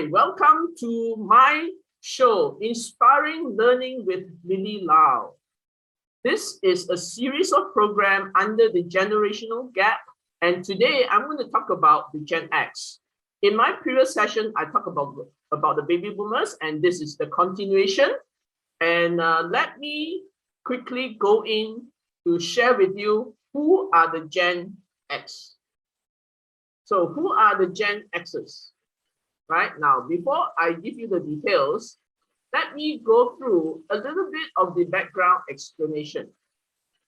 welcome to my show, Inspiring Learning with Lily Lau. This is a series of programs under the generational gap, and today I'm going to talk about the Gen X. In my previous session, I talked about the baby boomers, and this is the continuation. And let me quickly go in to share with you who are the Gen X. So who are the Gen Xers? Right now, before I give you the details, let me go through a little bit of the background explanation.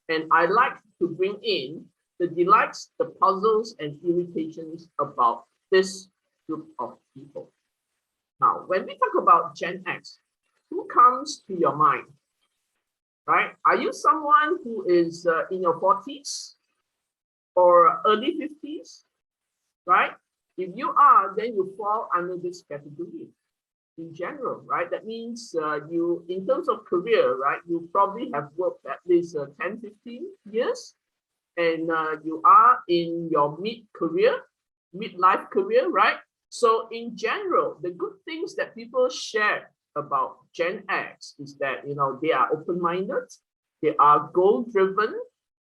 And I like to bring in the delights, the puzzles, and irritations about this group of people. Now, when we talk about Gen X, who comes to your mind? Right? Are you someone who is in your 40s or early 50s? Right? If you are, then you fall under this category in general, right? That means you, in terms of career, right, you probably have worked at least 10, 15 years, and you are in your midlife career, right? So in general, the good things that people share about Gen X is that, you know, they are open-minded, they are goal-driven,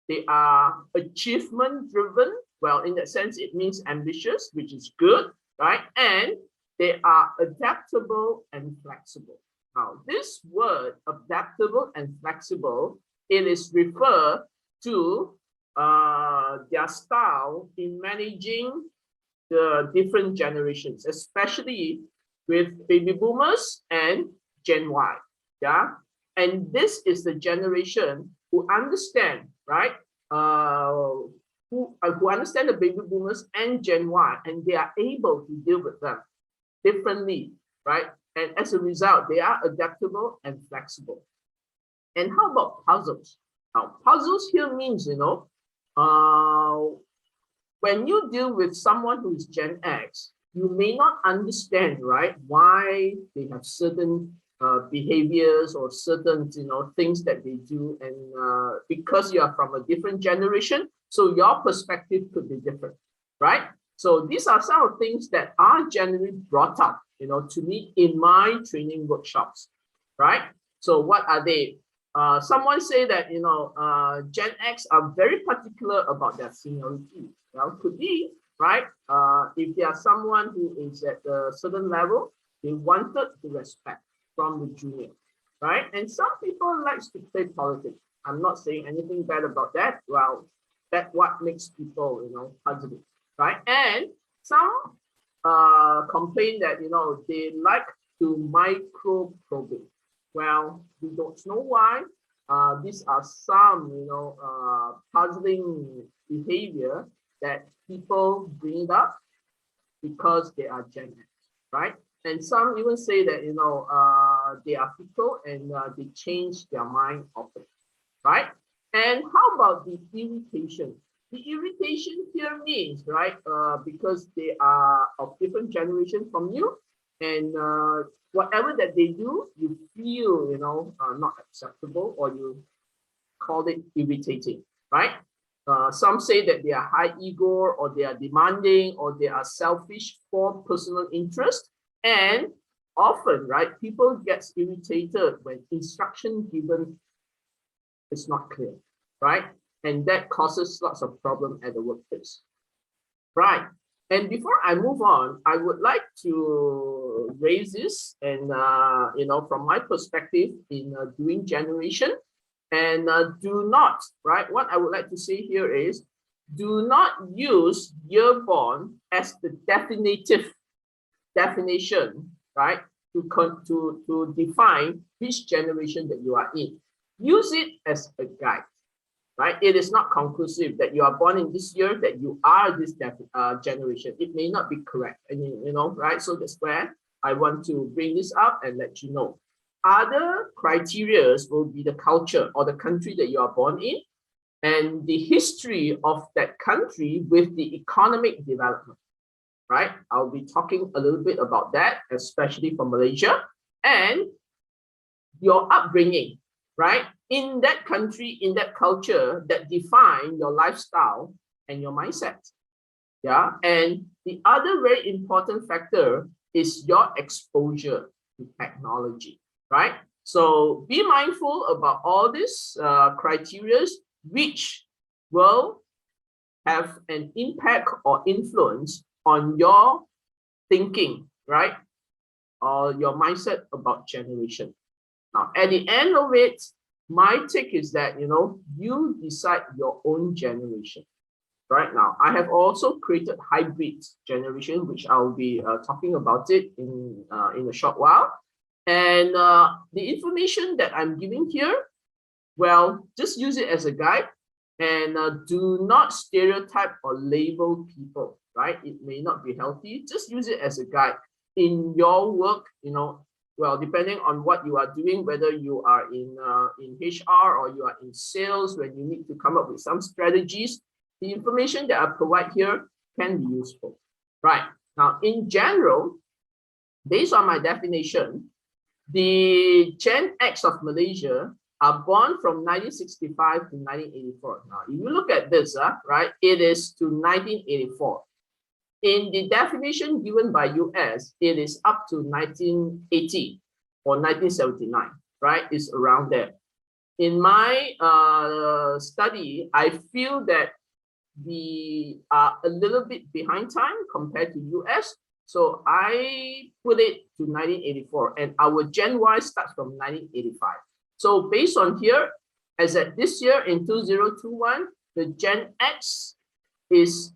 they are achievement-driven. Well, in that sense, it means ambitious, which is good, right? And they are adaptable and flexible. Now, this word, adaptable and flexible, it is referred to their style in managing the different generations, especially with baby boomers and Gen Y, yeah? And this is the generation who understand, right? Who understand the baby boomers and Gen Y, and they are able to deal with them differently, right? And as a result, they are adaptable and flexible. And how about puzzles? Now, puzzles here means, you know, when you deal with someone who is Gen X, you may not understand, right, why they have certain behaviors or certain, you know, things that they do, and because you are from a different generation, so your perspective could be different, right? So these are some of the things that are generally brought up, you know, to me in my training workshops, right? So what are they? Someone say that, you know, Gen X are very particular about their seniority. Well, could be, right? If they are someone who is at a certain level, they wanted the respect from the junior, right? And some people likes to play politics. I'm not saying anything bad about that. Well, that's what makes people, you know, positive, right? And some complain that, you know, they like to micro probing. Well, we don't know why. These are some, you know, puzzling behavior that people bring up because they are Gen X, right? And some even say that, you know, they are fickle and they change their mind often, right? And how about the irritation? The irritation here means, right, because they are of different generation from you, and whatever that they do, you feel, you know, not acceptable, or you call it irritating, right? Some say that they are high ego, or they are demanding, or they are selfish for personal interest. And often, right, people get irritated when instruction given is not clear, right? And that causes lots of problem at the workplace, right? And before I move on, I would like to raise this, and you know, from my perspective in doing generation, and do not, right? What I would like to say here is, do not use year-born as the definition, right? To define which generation that you are in. Use it as a guide, right? It is not conclusive that you are born in this year, that you are this generation. It may not be correct, and you know, right? So that's where I want to bring this up and let you know. Other criteria will be the culture or the country that you are born in, and the history of that country with the economic development, right? I'll be talking a little bit about that, especially for Malaysia, and your upbringing, right? In that country, in that culture, that define your lifestyle and your mindset. Yeah. And the other very important factor is your exposure to technology, right? So be mindful about all these criteria which will have an impact or influence on your thinking, right? Or your mindset about generation. Now, at the end of it, my take is that, you decide your own generation. Right now, I have also created hybrid generation, which I'll be talking about it in a short while. And the information that I'm giving here, well, just use it as a guide and do not stereotype or label people, right? It may not be healthy. Just use it as a guide in your work, well, depending on what you are doing, whether you are in HR or you are in sales, when you need to come up with some strategies, the information that I provide here can be useful, right? Now, in general, based on my definition, the Gen X of Malaysia are born from 1965 to 1984. Now, if you look at this, right, it is to 1984. In the definition given by US, it is up to 1980 or 1979, right? It's around there. In my study, I feel that we are a little bit behind time compared to US. So I put it to 1984 and our Gen Y starts from 1985. So based on here, as at this year in 2021, the Gen X is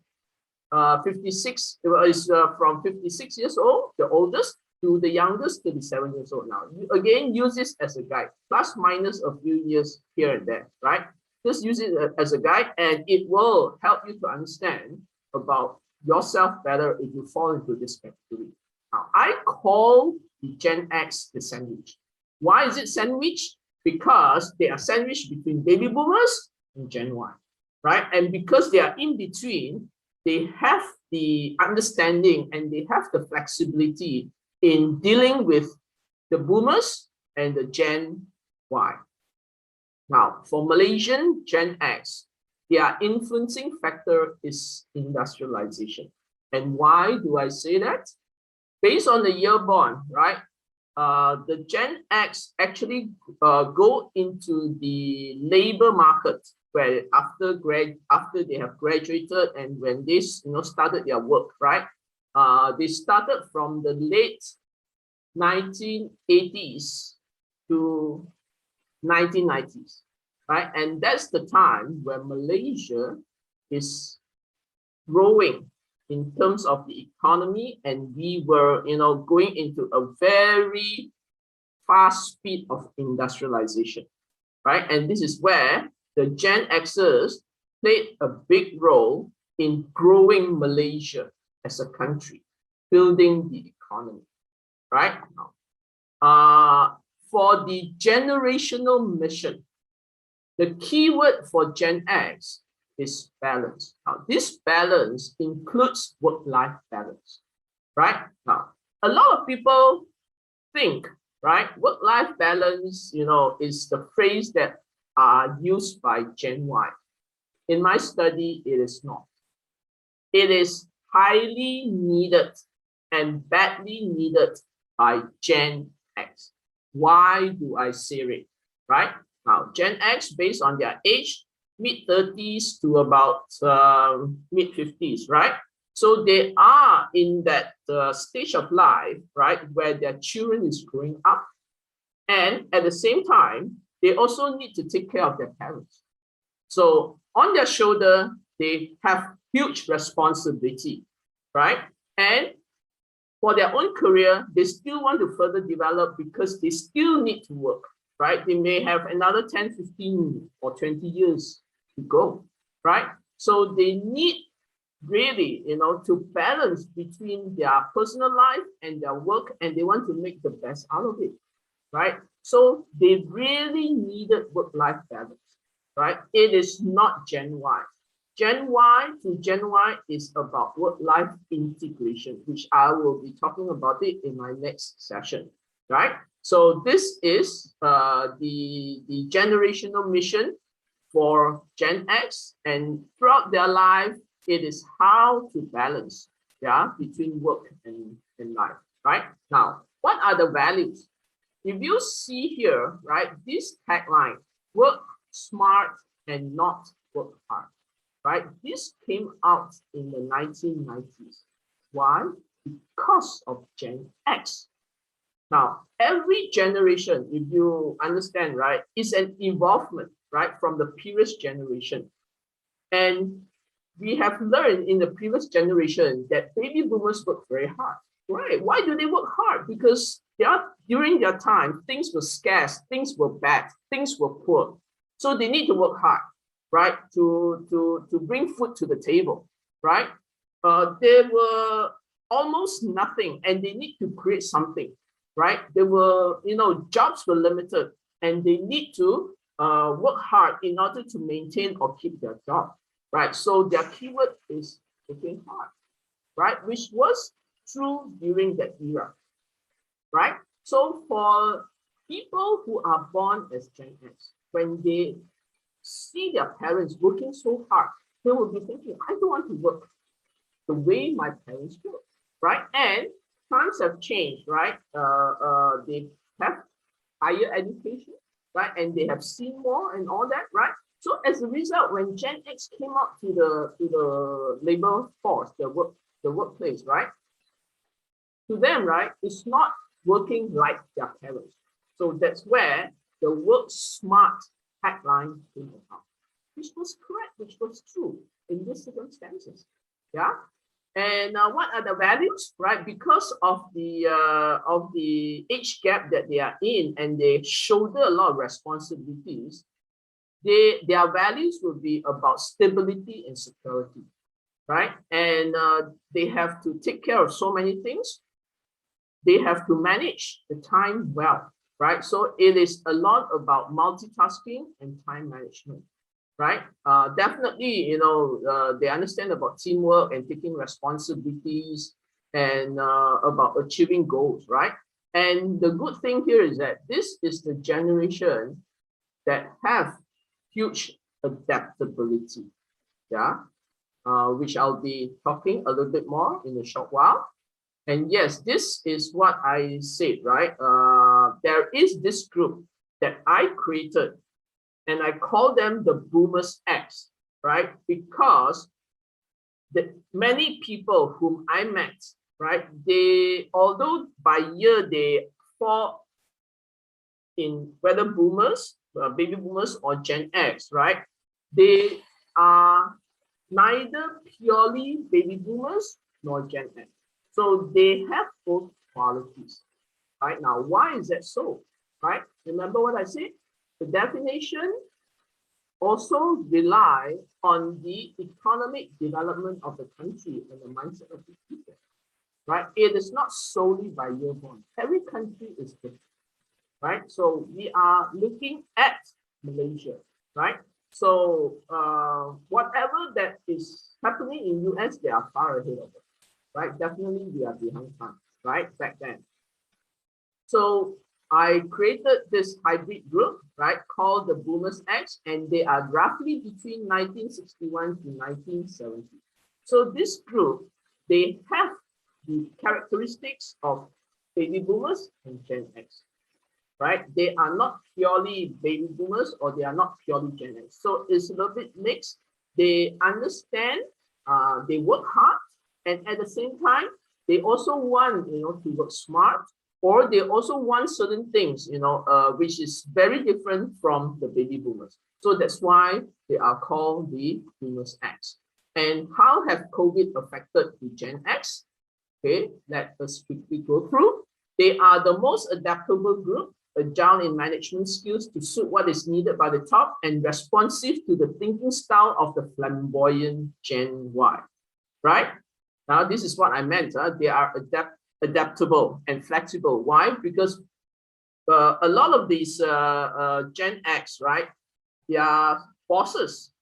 56, is from 56 years old, the oldest, to the youngest, 37 years old now. You, again, use this as a guide, plus minus a few years here and there, right? Just use it as a guide and it will help you to understand about yourself better if you fall into this category. Now, I call the Gen X the sandwich. Why is it sandwich? Because they are sandwiched between baby boomers and Gen Y, right? And because they are in between, they have the understanding and they have the flexibility in dealing with the boomers and the Gen Y. Now, for Malaysian Gen X, their influencing factor is industrialization. And why do I say that? Based on the year born, right? The Gen X actually go into the labor market where after they have graduated and when they started their work, right? They started from the late 1980s to 1990s, right? And that's the time where Malaysia is growing in terms of the economy, and we were, going into a very fast speed of industrialization, right? And this is where the Gen Xers played a big role in growing Malaysia as a country, building the economy, right? For the generational mission, the keyword for Gen X is balance. Now, this balance includes work-life balance, right? Now, a lot of people think, right, work-life balance, is the phrase that are used by Gen Y. In my study, it is not. It is highly needed and badly needed by Gen X. Why do I say it, right? Now, Gen X, based on their age, mid-30s to about mid-50s, right? So they are in that stage of life, right, where their children is growing up. And at the same time, they also need to take care of their parents. So on their shoulder, they have huge responsibility, right? And for their own career, they still want to further develop because they still need to work, right? They may have another 10, 15, or 20 years to go, right? So they need really, to balance between their personal life and their work, and they want to make the best out of it, right? So they really needed work-life balance, right? It is not Gen Y. Gen Y to Gen Y is about work-life integration, which I will be talking about it in my next session, right? So this is the generational mission for Gen X, and throughout their life, it is how to balance, between work and life, right? Now, what are the values? If you see here, right, this tagline, work smart and not work hard, right? This came out in the 1990s. Why? Because of Gen X. Now, every generation, if you understand, right, is an evolvement, right, from the previous generation. And we have learned in the previous generation that baby boomers work very hard, right? Why do they work hard? Because during their time, things were scarce, things were bad, things were poor. So they need to work hard, right, to bring food to the table, right? There were almost nothing and they need to create something, right? There were, jobs were limited and they need to work hard in order to maintain or keep their job, right? So their keyword is working hard, right? Which was true during that era, right? So for people who are born as Gen X, when they see their parents working so hard, they will be thinking, I don't want to work the way my parents work, right? And times have changed, right? They have higher education, right? And they have seen more and all that, right? So as a result, when Gen X came out to the labor force, the workplace, right? To them, right, it's not working like their parents. So that's where the work smart tagline came about, which was correct, which was true in these circumstances. Yeah. And what are the values, right? Because of the age gap that they are in, and they shoulder a lot of responsibilities, their values will be about stability and security, right? And they have to take care of so many things. They have to manage the time well, right? So it is a lot about multitasking and time management, right? Definitely, they understand about teamwork and taking responsibilities and about achieving goals, right? And the good thing here is that this is the generation that have huge adaptability, yeah, which I'll be talking a little bit more in a short while. And yes, this is what I said, right? There is this group that I created, and I call them the Boomers X, right? Because many people whom I met, right? Although by year they fall in whether boomers, baby boomers, or Gen X, right? They are neither purely baby boomers nor Gen X. So they have both qualities, right? Now, why is that so, right? Remember what I said? The definition also rely on the economic development of the country and the mindset of the people, right? It is not solely by year born. Every country is different, right? So we are looking at Malaysia, right? So whatever that is happening in US, they are far ahead of us, right? Definitely we are behind time, right? Back then. So I created this hybrid group, right, called the Boomers X, and they are roughly between 1961 to 1970. So this group, they have the characteristics of baby boomers and Gen X, right? They are not purely baby boomers or they are not purely Gen X. So it's a little bit mixed. They understand, they work hard, and at the same time, they also want, to work smart, or they also want certain things, which is very different from the baby boomers. So that's why they are called the Boomers X. And how have COVID affected the Gen X? Okay, let us quickly go through. They are the most adaptable group, agile in management skills to suit what is needed by the top, and responsive to the thinking style of the flamboyant Gen Y, right? Now, this is what I meant. They are adaptable and flexible. Why? Because a lot of these Gen X, right, their bosses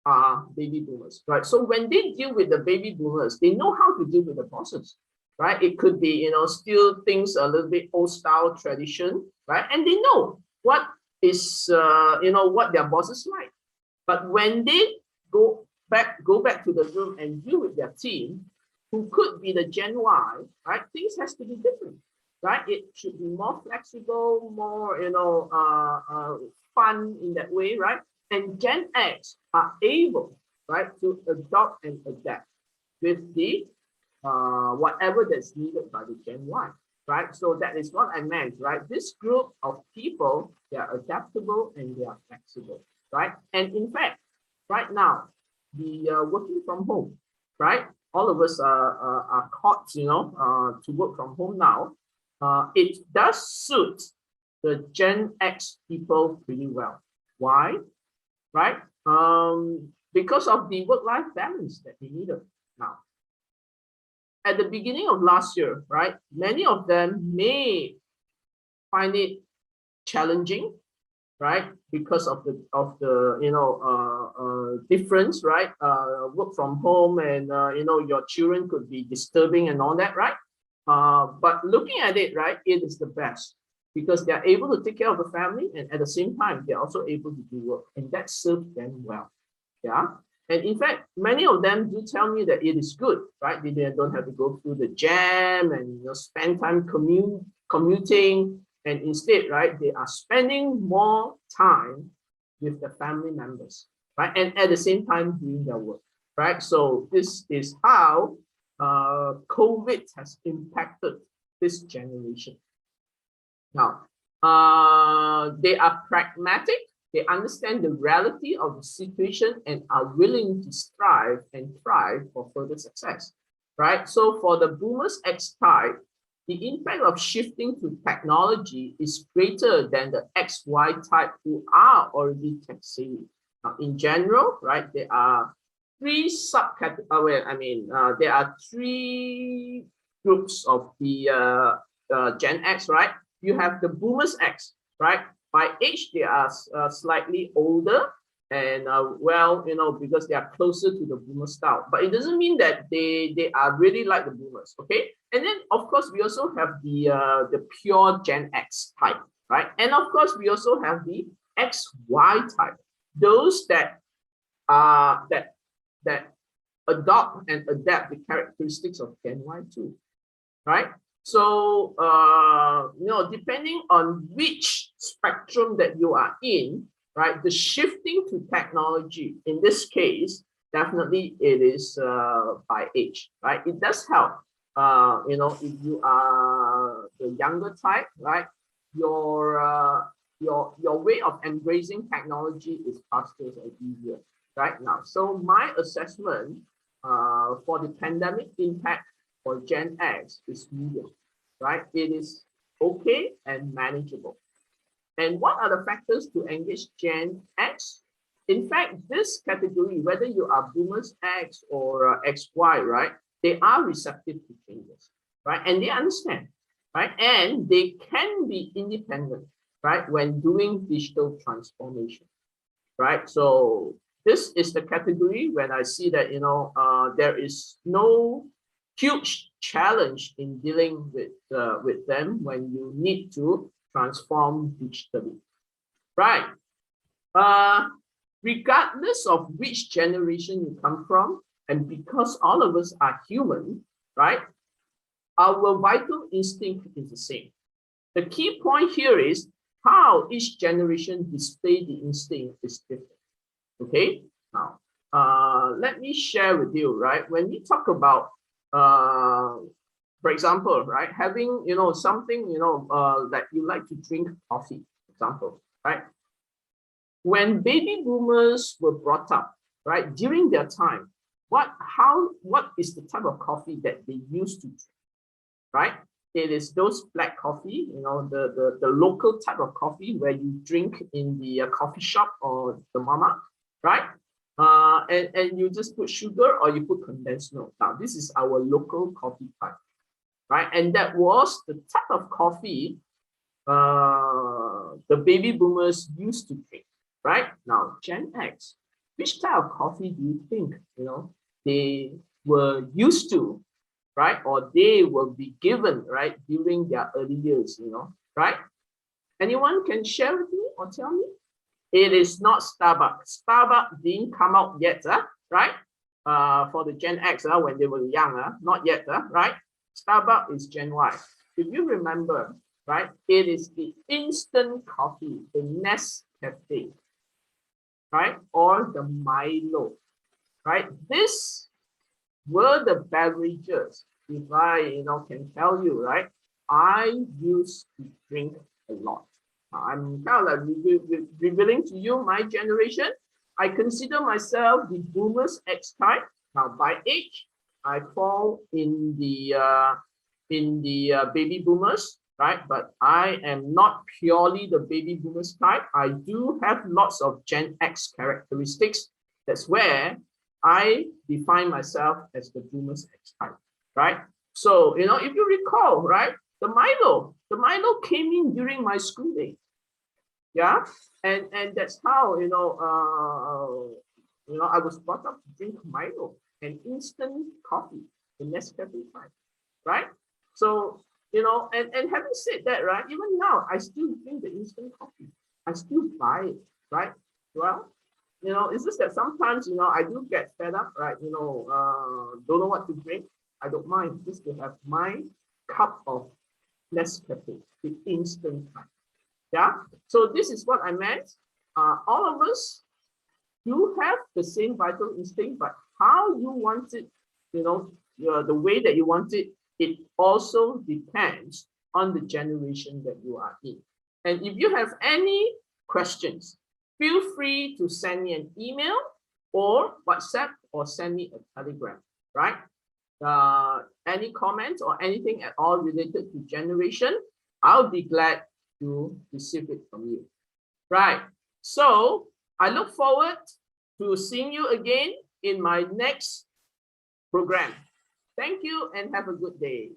are baby boomers, right? So when they deal with the baby boomers, they know how to deal with the bosses, right? It could be, still things a little bit old style tradition, right? And they know what is, what their bosses like. But when they go back to the room and deal with their team, who could be the Gen Y, right? Things has to be different, right? It should be more flexible, more, fun in that way, right? And Gen X are able, right, to adopt and adapt with the whatever that's needed by the Gen Y, right? So that is what I meant, right? This group of people, they are adaptable and they are flexible, right? And in fact, right now, the working from home, right? All of us are caught, to work from home now. It does suit the Gen X people pretty well. Why? Right? Because of the work-life balance that they needed now. At the beginning of last year, right, many of them may find it challenging, right, because of the difference, right, work from home, and your children could be disturbing and all that, right? But looking at it, right, it is the best because they are able to take care of the family, and at the same time they're also able to do work, and that serves them well. Yeah. And in fact, many of them do tell me that it is good, right? They don't have to go through the jam and spend time commuting, and instead, right, they are spending more time with the family members, right? And at the same time doing their work, right? So this is how COVID has impacted this generation. Now, they are pragmatic. They understand the reality of the situation and are willing to strive and thrive for further success, right? So for the Boomers X type, the impact of shifting to technology is greater than the XY type who are already tech savvy. Now, in general, right, there are three there are three groups of the Gen X, right? You have the Boomers X, right? By age, they are slightly older and because they are closer to the boomer style. But it doesn't mean that they are really like the boomers, okay? And then, of course, we also have the pure Gen X type, right? And of course, we also have the XY type, those that adopt and adapt the characteristics of Gen Y too, right? So, depending on which spectrum that you are in, right, the shifting to technology, in this case, definitely it is by age, right? It does help, if you are the younger type, right, your way of embracing technology is faster and easier, right now. So my assessment for the pandemic impact for Gen X is medium, right? It is okay and manageable. And what are the factors to engage Gen X? In fact, this category, whether you are Boomers X or XY, right, they are receptive to changes, right? And they understand, right? And they can be independent, right, when doing digital transformation, right? So this is the category when I see that, there is no huge challenge in dealing with them when you need to transform digitally, right? Regardless of which generation you come from, and because all of us are human, right? Our vital instinct is the same. The key point here is how each generation display the instinct is different. Okay, now let me share with you, right? When we talk about for example, right, having something that you like to drink coffee, for example, right? When baby boomers were brought up, right, during their time, what is the type of coffee that they used to drink, right? It is those black coffee, the local type of coffee where you drink in the coffee shop or the mama, right? And you just put sugar or you put condensed milk. Now, this is our local coffee type, right? And that was the type of coffee the baby boomers used to drink, right? Now, Gen X, which type of coffee do you think, they were used to, right? Or they will be given, right, during their early years, right? Anyone can share with me or tell me? It is not Starbucks. Starbucks didn't come out yet, right? for the Gen X when they were young, not yet, right? Starbucks is Gen Y. If you remember, right, it is the instant coffee, the Nescafe, right, or the Milo, right? This were the beverages, if I can tell you, right, I used to drink a lot. I'm kind of like revealing to you my generation. I consider myself the boomers X type. Now by age, I fall in the baby boomers, right? But I am not purely the baby boomers type. I do have lots of Gen X characteristics. That's where I define myself as the boomers X type, right? So, if you recall, right, the Milo came in during my school days. Yeah. And that's how, I was brought up to drink Milo and instant coffee, the Nescafe type, right? So, and having said that, right, even now, I still drink the instant coffee. I still buy it, right? Well, it's just that sometimes, I do get fed up, right? Don't know what to drink. I don't mind just to have my cup of Nescafe, the instant type. Yeah. So this is what I meant. All of us do have the same vital instinct, but how you want it, the way that you want it, it also depends on the generation that you are in. And if you have any questions, feel free to send me an email or WhatsApp or send me a telegram, right? Any comments or anything at all related to generation, I'll be glad to receive it from you. Right. So I look forward to seeing you again in my next program. Thank you and have a good day.